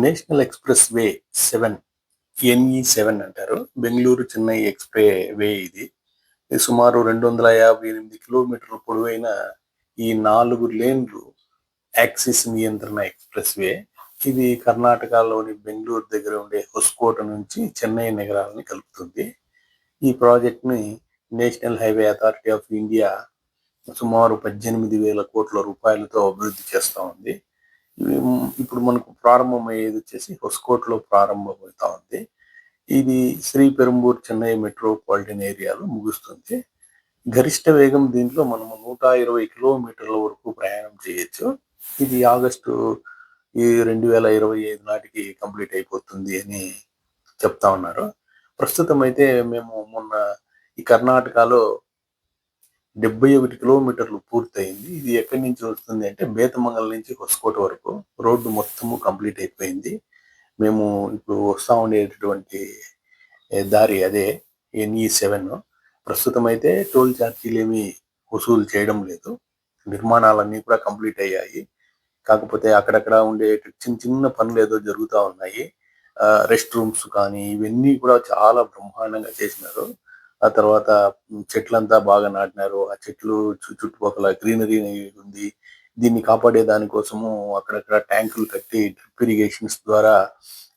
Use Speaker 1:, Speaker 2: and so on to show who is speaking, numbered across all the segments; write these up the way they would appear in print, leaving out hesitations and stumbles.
Speaker 1: National express way 7 ఎన్‌ఈ7 అంటారు. బెంగుళూరు చెన్నై ఎక్స్‌ప్రె వే ఇది. ఇది సుమారు 258 కిలోమీటర్ల పొడవైన ఈ 4 లేన్‌లు యాక్సిస్ నియంత్రణ ఎక్స్‌ప్రెస్ వే. ఇది కర్ణాటకలోని బెంగుళూరు దగ్గర ఉండే హొస్కోట నుంచి చెన్నై నగరాలని కలుపుతుంది. ఈ ప్రాజెక్ట్‌ని national highway authority of India సుమారు 18,000 కోట్ల రూపాయలతో అభివృద్ధి చేస్తా ఉంది. ఇప్పుడు మనకు ప్రారంభమయ్యేది వచ్చేసి హొస్కోట్‌లో ప్రారంభమవుతా ఉంది. ఇది శ్రీపెరంబూర్ చెన్నై మెట్రోపాలిటన్ ఏరియాలో ముగుస్తుంది. గరిష్ట వేగం దీంట్లో మనము 120 కిలోమీటర్ల వరకు ప్రయాణం చేయొచ్చు. ఇది ఆగస్టు 2025 నాటికి కంప్లీట్ అయిపోతుంది అని చెప్తా ఉన్నారు. ప్రస్తుతం అయితే మేము మొన్న ఈ కర్ణాటకలో 71 కిలోమీటర్లు పూర్తయింది. ఇది ఎక్కడి నుంచి వస్తుంది అంటే బేతమంగళం నుంచి హొస్కోట వరకు రోడ్డు మొత్తము కంప్లీట్ అయిపోయింది. మేము ఇప్పుడు వస్తా ఉండేటటువంటి దారి అదే ఎన్‌ఈ7. ప్రస్తుతం అయితే టోల్ ఛార్జీలేమి వసూలు చేయడం లేదు. నిర్మాణాలన్నీ కూడా కంప్లీట్ అయ్యాయి. కాకపోతే అక్కడక్కడ ఉండే చిన్న చిన్న పనులేదో జరుగుతా ఉన్నాయి. రెస్ట్ రూమ్స్ కానీ ఇవన్నీ కూడా చాలా బ్రహ్మాండంగా చేసినారు. ఆ తర్వాత చెట్లంతా బాగా నాటినారు. ఆ చెట్లు చుట్టుపక్కల గ్రీనరీ ఉంది. దీన్ని కాపాడే దానికోసము అక్కడక్కడ ట్యాంకులు కట్టి డ్రిప్ ఇరిగేషన్స్ ద్వారా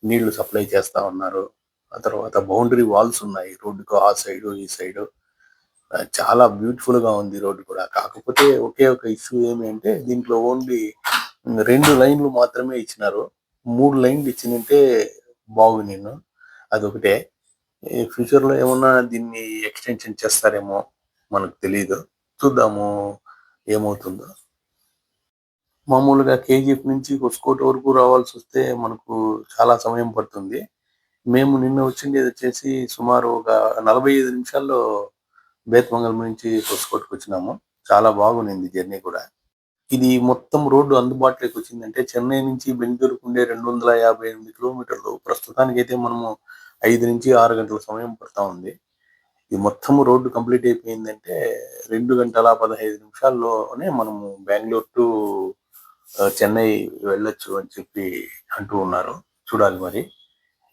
Speaker 1: నీళ్లు సప్లై చేస్తా ఉన్నారు. ఆ తర్వాత బౌండరీ వాల్స్ ఉన్నాయి రోడ్డుకు ఆ సైడు, ఈ సైడు. చాలా బ్యూటిఫుల్ గా ఉంది రోడ్డు కూడా. కాకపోతే ఒకే ఒక ఇష్యూ ఏమి అంటే దీంట్లో ఓన్లీ 2 లైన్లు మాత్రమే ఇచ్చినారు. 3 లైన్లు ఇచ్చినుంటే బాగున్నిను. అదొకటే. ఫ్యూచర్‌లో ఏమన్నా దీన్ని ఎక్స్‌టెన్షన్ చేస్తారేమో మనకు తెలీదు. చూద్దాము ఏమవుతుందో. మామూలుగా కేజీఎఫ్ నుంచి హొస్కోట వరకు రావాల్సొస్తే మనకు చాలా సమయం పడుతుంది. మేము నిన్న వచ్చిండేదొచ్చేసి సుమారు ఒక 45 నిమిషాల్లో బేతమంగళం నుంచి హొస్కోట్‌కొచ్చినాము. చాలా బాగుండింది జర్నీ కూడా. ఇది మొత్తం రోడ్డు అందుబాటులోకి వచ్చిందంటే చెన్నై నుంచి బెంగుళూరుకు ఉండే 258 కిలోమీటర్లు. ప్రస్తుతానికైతే మనము 5-6 గంటల సమయం పడతా ఉంది. ఈ మొత్తం రోడ్డు కంప్లీట్ అయిపోయిందంటే 2 గంటల 15 నిమిషాల్లోనే మనము బెంగుళూరు టు చెన్నై వెళ్ళొచ్చు అని చెప్పి అంటూ ఉన్నారు. చూడాలి మరి.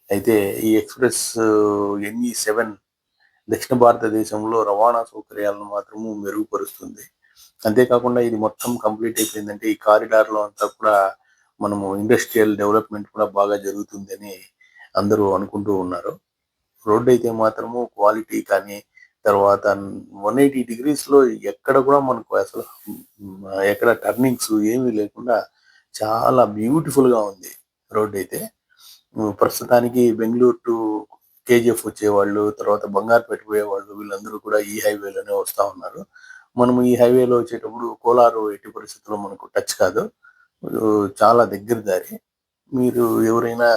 Speaker 1: అయితే ఈ ఎక్స్‌ప్రెస్ ఎన్‌ఈ7 దక్షిణ భారతదేశంలో రవాణా సౌకర్యాలను మాత్రము మెరుగుపరుస్తుంది. అంతేకాకుండా ఇది మొత్తం కంప్లీట్ అయిపోయిందంటే ఈ కారిడార్‌లో అంతా కూడా మనము ఇండస్ట్రియల్ డెవలప్‌మెంట్ కూడా బాగా జరుగుతుందని అందరూ అనుకుంటూ ఉన్నారు. రోడ్డయితే మాత్రము క్వాలిటీ కానీ, తర్వాత 180 డిగ్రీస్‌లో ఎక్కడ కూడా మనకు అసలు ఎక్కడ టర్నింగ్స్ ఏమీ లేకుండా చాలా బ్యూటిఫుల్‌గా ఉంది రోడ్డయితే. ప్రస్తుతానికి బెంగుళూరు టు కేజీఎఫ్ వచ్చేవాళ్ళు, తర్వాత బంగారుపేట పోయేవాళ్ళు వీళ్ళందరూ కూడా ఈ హైవేలోనే వస్తా ఉన్నారు. మనము ఈ హైవేలో వచ్చేటప్పుడు కోలారు ఎట్టి పరిస్థితుల్లో మనకు టచ్ కాదు. చాలా దగ్గర దారి. మీరు ఎవరైనా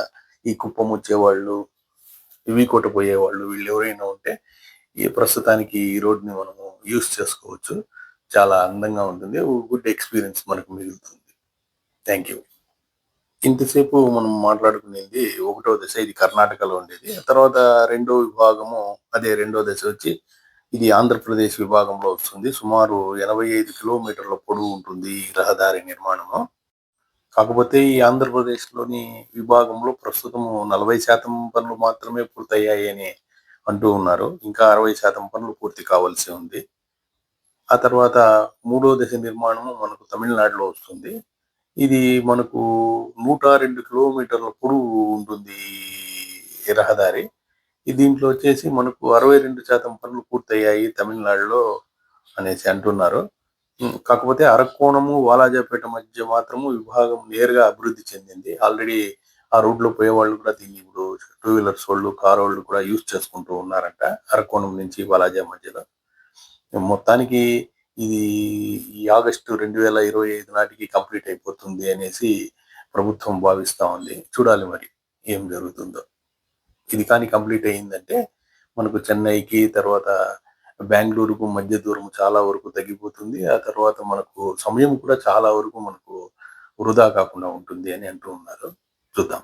Speaker 1: ఈ కుప్పం వచ్చేవాళ్ళు, వికోట పోయేవాళ్ళు వీళ్ళెవరైనా ఉంటే ఈ ప్రస్తుతానికి ఈ రోడ్‌ని మనము యూజ్ చేసుకోవచ్చు. చాలా అందంగా ఉంటుంది. గుడ్ ఎక్స్‌పీరియన్స్ మనకు మిగులుతుంది. Thank you. ఇంతసేపు మనం మాట్లాడుకునేది ఒకటో దశ ఇది కర్ణాటకలో ఉండేది. ఆ తర్వాత రెండో విభాగము రెండో దశ వచ్చి ఇది ఆంధ్రప్రదేశ్ విభాగంలో వస్తుంది. సుమారు 85 కిలోమీటర్ల పొడవు ఉంటుంది ఈ రహదారి నిర్మాణము. కాకపోతే ఈ ఆంధ్రప్రదేశ్‌లోని విభాగంలో ప్రస్తుతము 40% పనులు మాత్రమే పూర్తయ్యాయి అని అంటూ ఉన్నారు. ఇంకా 60% పనులు పూర్తి కావాల్సి ఉంది. ఆ తర్వాత మూడో దశ నిర్మాణము మనకు తమిళనాడులో వస్తుంది. ఇది మనకు 102 కిలోమీటర్ల పొడవు ఉంటుంది ఈ రహదారి. దీంట్లో వచ్చేసి మనకు 62% పనులు పూర్తయ్యాయి తమిళనాడులో అనేసి అంటున్నారు. కాకపోతే అరక్కోణము, వాలాజాపేట మధ్య మాత్రము విభాగం నేరుగా అభివృద్ధి చెందింది. ఆల్రెడీ ఆ రోడ్‌లో పోయేవాళ్ళు కూడా దీన్ని ఇప్పుడు టూ వీలర్స్ వోళ్ళు, కారోళ్ళు కూడా యూజ్ చేసుకుంటూ ఉన్నారంట. అరక్కోణం నుంచి వాలాజా మధ్యలో. మొత్తానికి ఇది ఈ ఆగస్టు 2025 నాటికి కంప్లీట్ అయిపోతుంది అనేసి ప్రభుత్వం భావిస్తా ఉంది. చూడాలి మరి ఏం జరుగుతుందో. ఇది కానీ కంప్లీట్ అయిందంటే మనకు చెన్నైకి తర్వాత బెంగుళూరుకు మధ్య దూరం చాలా వరకు తగ్గిపోతుంది. ఆ తర్వాత మనకు సమయం కూడా చాలా వరకు మనకు వృధా కాకుండా ఉంటుంది అని అంటూ ఉన్నారు. చూద్దాం.